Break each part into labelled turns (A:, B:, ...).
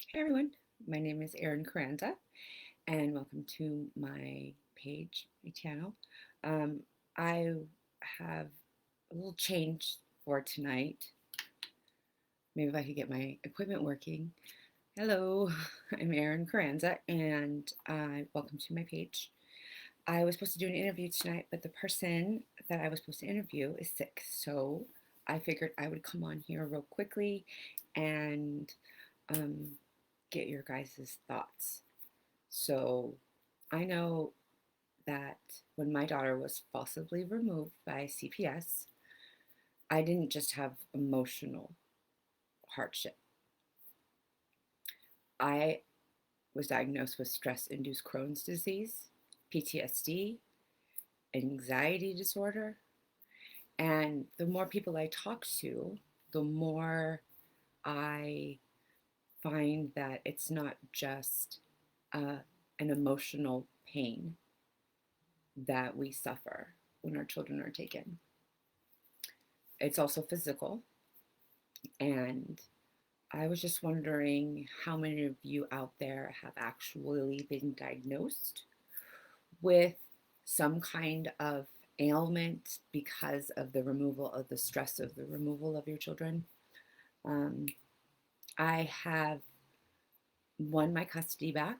A: Hey everyone, my name is Erin Carranza, and welcome to my page, my channel. Um, I have a little change for tonight. Maybe if I could get my equipment working. Hello, I'm Erin Carranza, and welcome to my page. I was supposed to do an interview tonight, but the person that I was supposed to interview is sick, so I figured I would come on here real quickly and um, get your guys' thoughts. So I know that when my daughter was forcibly removed by CPS, I didn't just have emotional hardship. I was diagnosed with stress induced Crohn's disease, PTSD, anxiety disorder. And the more people I talk to, the more I find that it's not just an emotional pain that we suffer when our children are taken. It's also physical. And I was just wondering how many of you out there have actually been diagnosed with some kind of ailment because of the removal of the stress of the removal of your children. Um, I have won my custody back.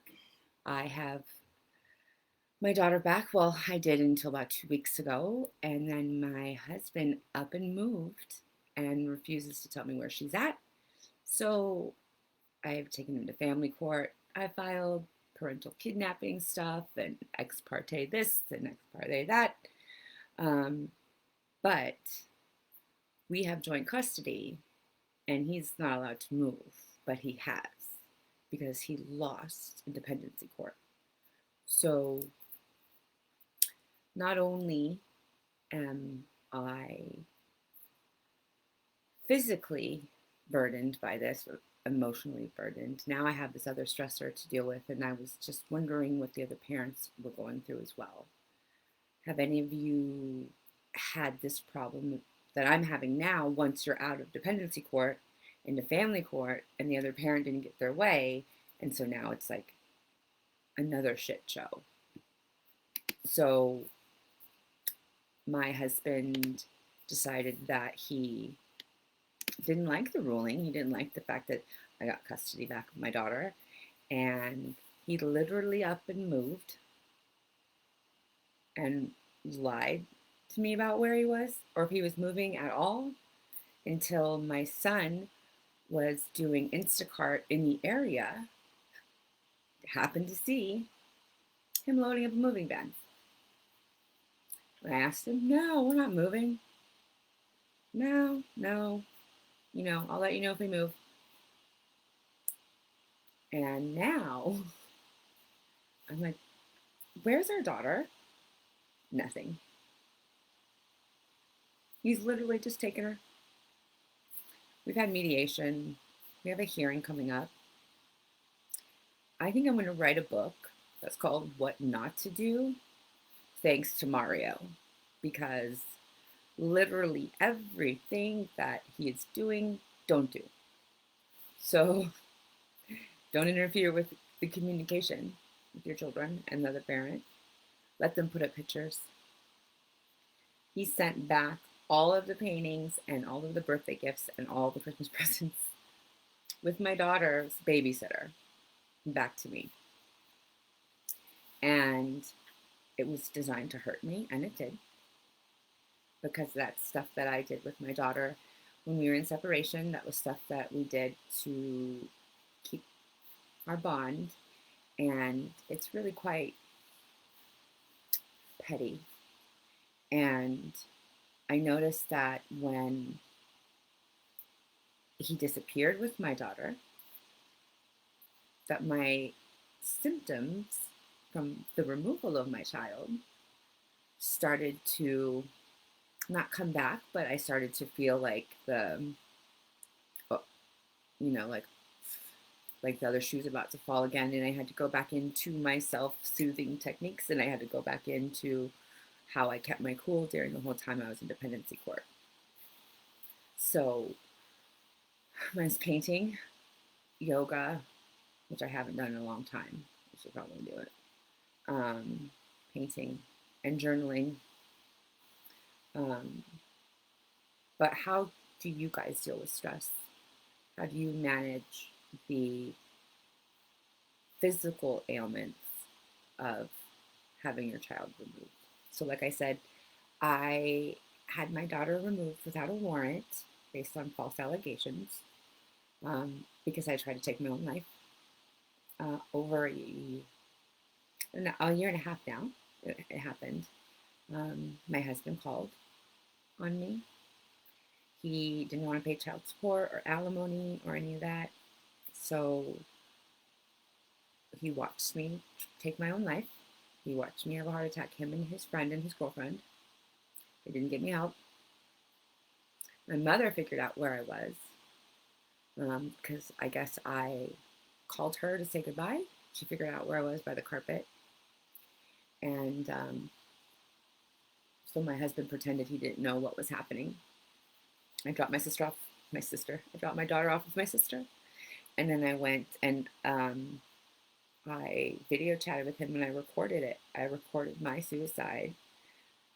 A: I have my daughter back. Well, I did until about 2 weeks ago. And then my husband up and moved and refuses to tell me where she's at. So I've taken him to family court. I filed parental kidnapping stuff and ex parte this and ex parte that. Um, but we have joint custody and he's not allowed to move, but he has because he lost in dependency court. So not only am I physically burdened by this, emotionally burdened, now I have this other stressor to deal with, and I was just wondering what the other parents were going through as well. Have any of you had this problem that I'm having now once you're out of dependency court into family court and the other parent didn't get their way, and so now it's like another shit show? So my husband decided that he didn't like the ruling. He didn't like the fact that I got custody back of my daughter. And he literally up and moved and lied to me about where he was or if he was moving at all until my son was doing Instacart in the area, happened to see him loading up a moving van. And I asked him, no, we're not moving. No, no, I'll let you know if we move. And now I'm like, where's our daughter? Nothing. He's literally just taken her. We've had mediation. We have a hearing coming up. I think I'm going to write a book that's called What Not to Do, thanks to Mario, because literally everything that he is doing, don't do. So don't interfere with the communication with your children and the other parent. Let them put up pictures. He sent back all of the paintings and all of the birthday gifts and all the Christmas presents with my daughter's babysitter back to me. And it was designed to hurt me, and it did. Because that's stuff that I did with my daughter when we were in separation. That was stuff that we did to keep our bond. And it's really quite petty. And I noticed that when he disappeared with my daughter, that my symptoms from the removal of my child started to not come back, but I started to feel like oh, like the other shoe's about to fall again, and I had to go back into my self-soothing techniques, and I had to go back into how I kept my cool during the whole time I was in dependency court. So mine's painting, yoga, which I haven't done in a long time. I should probably do it. Um, Painting and journaling. Um, but how do you guys deal with stress? How do you manage the physical ailments of having your child removed? So, like I said, I had my daughter removed without a warrant based on false allegations because I tried to take my own life over a year and a half now. It happened. My husband called on me. He didn't want to pay child support or alimony or any of that. So he watched me take my own life. He watched me have a heart attack, him and his friend and his girlfriend. They didn't get me help. My mother figured out where I was because I guess I called her to say goodbye. She figured out where I was by the carpet. And so my husband pretended he didn't know what was happening. I dropped my sister off, I dropped my daughter off with my sister. And then I went and I video chatted with him and I recorded it. I recorded my suicide,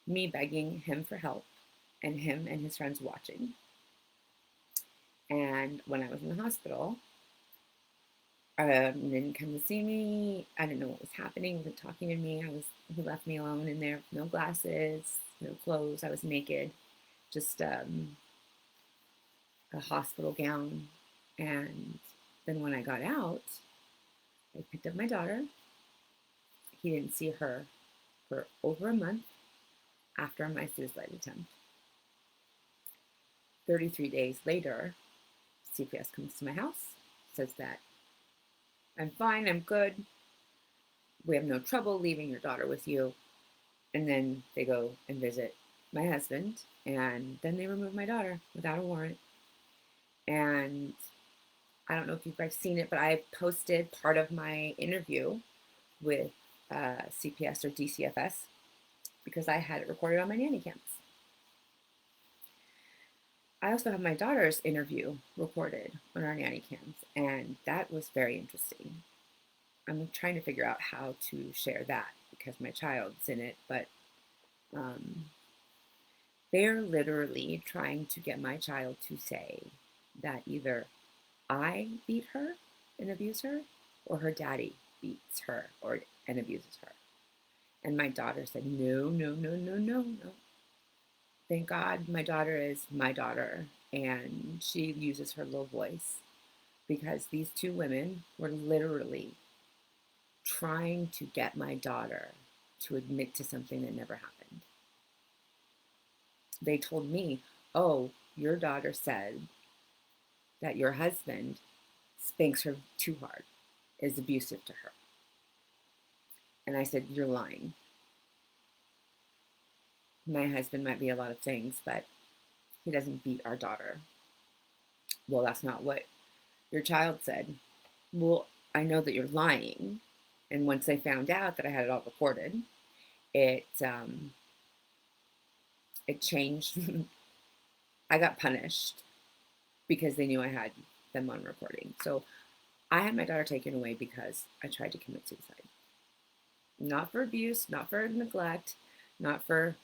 A: me begging him for help, and him and his friends watching. And when I was in the hospital, didn't come to see me. I didn't know what was happening. He wasn't talking to me. He left me alone in there, no glasses, no clothes. I was naked, just a hospital gown. And then when I got out, I picked up my daughter. He didn't see her for over a month after my suicide attempt. 33 days later, CPS comes to my house, says that I'm fine, I'm good, we have no trouble leaving your daughter with you. And then they go and visit my husband, and then they remove my daughter without a warrant. And I don't know if you guys seen it, but I posted part of my interview with CPS or DCFS because I had it recorded on my nanny cams. I also have my daughter's interview recorded on our nanny cams, and that was very interesting. I'm trying to figure out how to share that because my child's in it, but they're literally trying to get my child to say that either I beat her and abuse her, or her daddy beats her and abuses her. And my daughter said, no, no, no, no, no, no. Thank God my daughter is my daughter, and she uses her little voice because these two women were literally trying to get my daughter to admit to something that never happened. They told me, oh, your daughter said that your husband spanks her too hard, is abusive to her. And I said, you're lying. My husband might be a lot of things, but he doesn't beat our daughter. Well, that's not what your child said. Well, I know that you're lying. And once they found out that I had it all recorded, it changed. I got punished because they knew I had them on recording. So I had my daughter taken away because I tried to commit suicide. Not for abuse, not for neglect, not for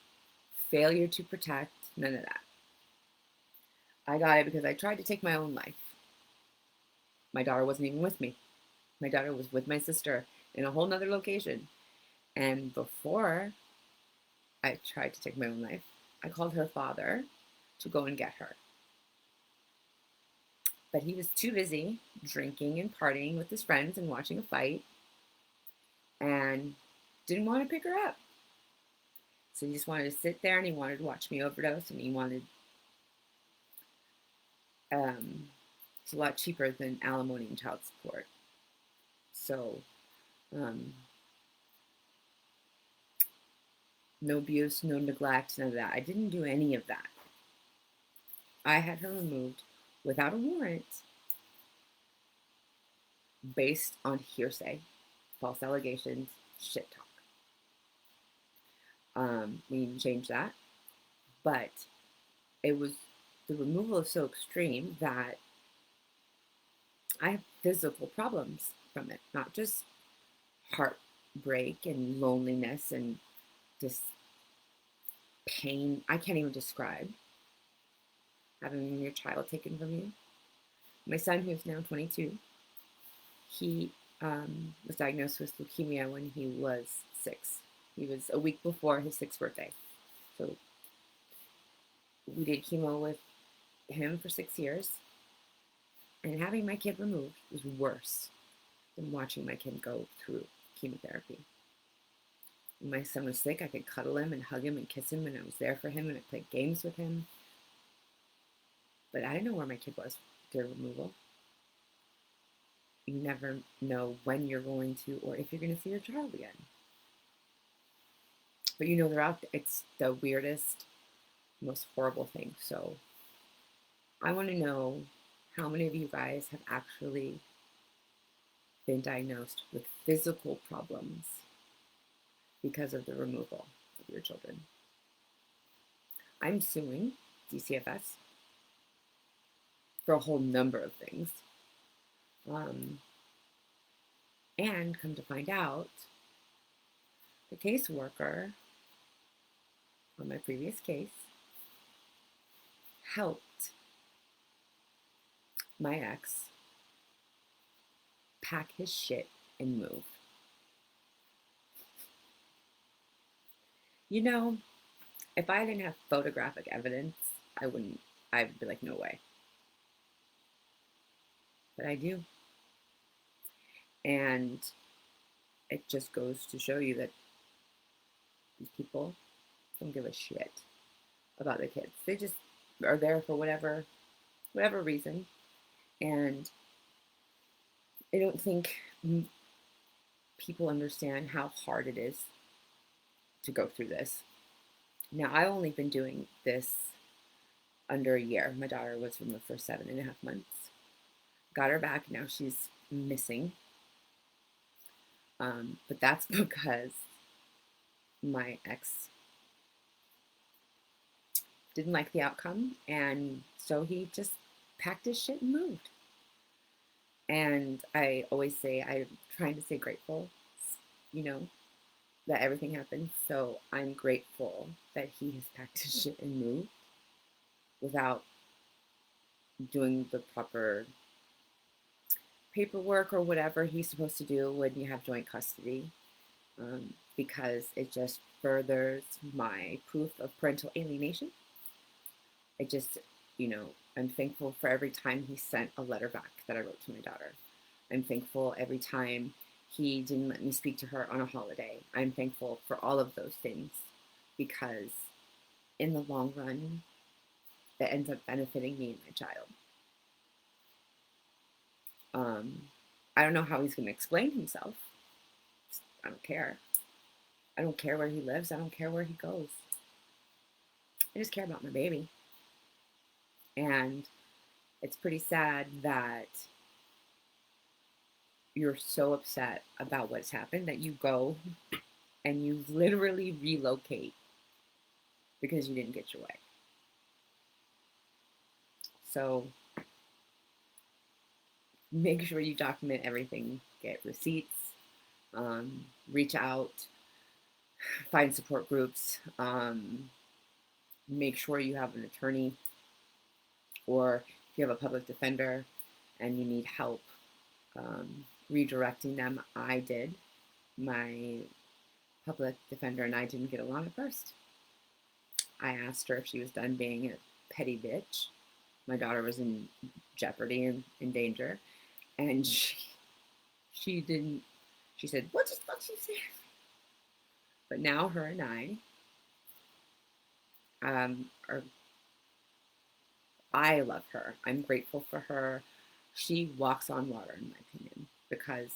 A: failure to protect, none of that. I got it because I tried to take my own life. My daughter wasn't even with me. My daughter was with my sister in a whole nother location. And before I tried to take my own life, I called her father to go and get her. But he was too busy drinking and partying with his friends and watching a fight and didn't want to pick her up. So he just wanted to sit there and he wanted to watch me overdose and he wanted, it's a lot cheaper than alimony and child support. So, no abuse, no neglect, none of that. I didn't do any of that. I had her removed without a warrant based on hearsay, false allegations, shit talk. We need to change that. But the removal is so extreme that I have physical problems from it, not just heartbreak and loneliness and this pain I can't even describe, having your child taken from you. My son, who's now 22, he was diagnosed with leukemia when he was 6. He was a week before his 6th birthday. So we did chemo with him for 6 years. And having my kid removed was worse than watching my kid go through chemotherapy. When my son was sick, I could cuddle him and hug him and kiss him, and I was there for him, and I played games with him. But I didn't know where my kid was during removal. You never know when you're going to or if you're going to see your child again. But you know they're out there. It's the weirdest, most horrible thing. So I want to know how many of you guys have actually been diagnosed with physical problems because of the removal of your children. I'm suing DCFS for a whole number of things. And come to find out, the caseworker on my previous case helped my ex pack his shit and move. You know, if I didn't have photographic evidence, I would be like, no way. But I do. And it just goes to show you that these people don't give a shit about the kids. They just are there for whatever reason. And I don't think people understand how hard it is to go through this. Now, I've only been doing this under a year. My daughter was removed for 7.5 months. Got her back. Now she's missing. But that's because my ex didn't like the outcome, and so he just packed his shit and moved. And I always say, I'm trying to stay grateful, that everything happened. So I'm grateful that he has packed his shit and moved without doing the proper paperwork or whatever he's supposed to do when you have joint custody, because it just furthers my proof of parental alienation. I just, I'm thankful for every time he sent a letter back that I wrote to my daughter. I'm thankful every time he didn't let me speak to her on a holiday. I'm thankful for all of those things because in the long run, it ends up benefiting me and my child. I don't know how he's going to explain himself. I don't care. I don't care where he lives. I don't care where he goes. I just care about my baby. And it's pretty sad that you're so upset about what's happened that you go and you literally relocate because you didn't get your way. So make sure you document everything, get receipts, reach out, find support groups, make sure you have an attorney, or if you have a public defender and you need help redirecting them. I did. My public defender and I didn't get along at first. I asked her if she was done being a petty bitch. My daughter was in jeopardy and in danger. And she didn't, she said, what the fuck you say? But now her and I love her. I'm grateful for her. She walks on water, in my opinion, because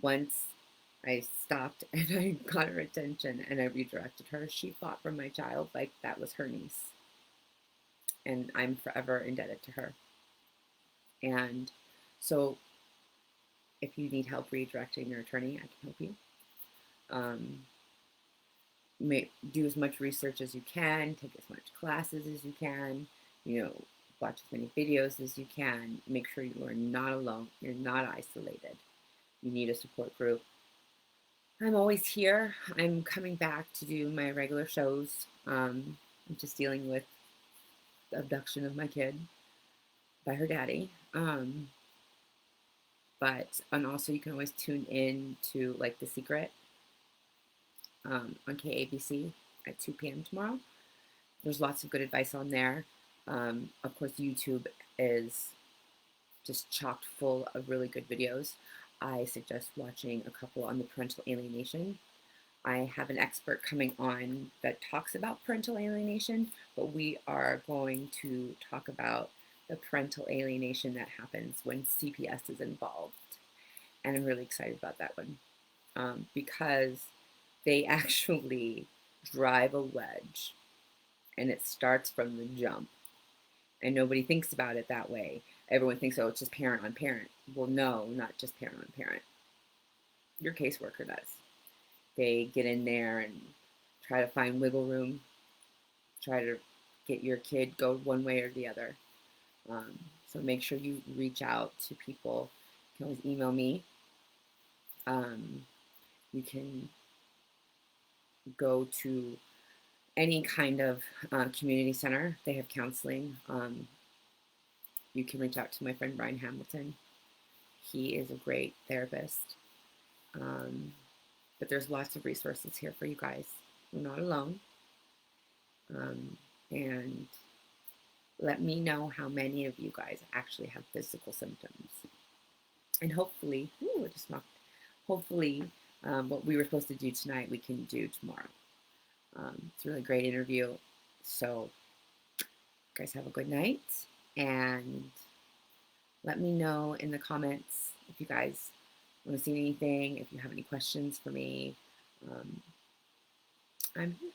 A: once I stopped and I got her attention and I redirected her, she fought for my child like that was her niece. And I'm forever indebted to her. And so if you need help redirecting your attorney, I can help you. Do as much research as you can, take as much classes as you can, watch as many videos as you can. Make sure you are not alone, you're not isolated. you need a support group, I'm always here. I'm coming back to do my regular shows. I'm just dealing with the abduction of my kid by her daddy. And also you can always tune in to like The Secret on KABC at 2 p.m. tomorrow. There's lots of good advice on there. Of course, YouTube is just chocked full of really good videos. I suggest watching a couple on the parental alienation. I have an expert coming on that talks about parental alienation, but we are going to talk about the parental alienation that happens when CPS is involved. And I'm really excited about that one because they actually drive a wedge and it starts from the jump. And nobody thinks about it that way. Everyone thinks, oh, it's just parent on parent. Well, no, not just parent on parent. Your caseworker does. They get in there and try to find wiggle room, try to get your kid go one way or the other. So make sure you reach out to people. You can always email me. You can go to any kind of community center. They have counseling. You can reach out to my friend Brian Hamilton. He is a great therapist. Um, but there's lots of resources here for you guys. You're not alone. And let me know how many of you guys actually have physical symptoms. And hopefully, hopefully, what we were supposed to do tonight, we can do tomorrow. It's a really great interview. So, guys, have a good night. And let me know in the comments if you guys want to see anything, if you have any questions for me. I'm here.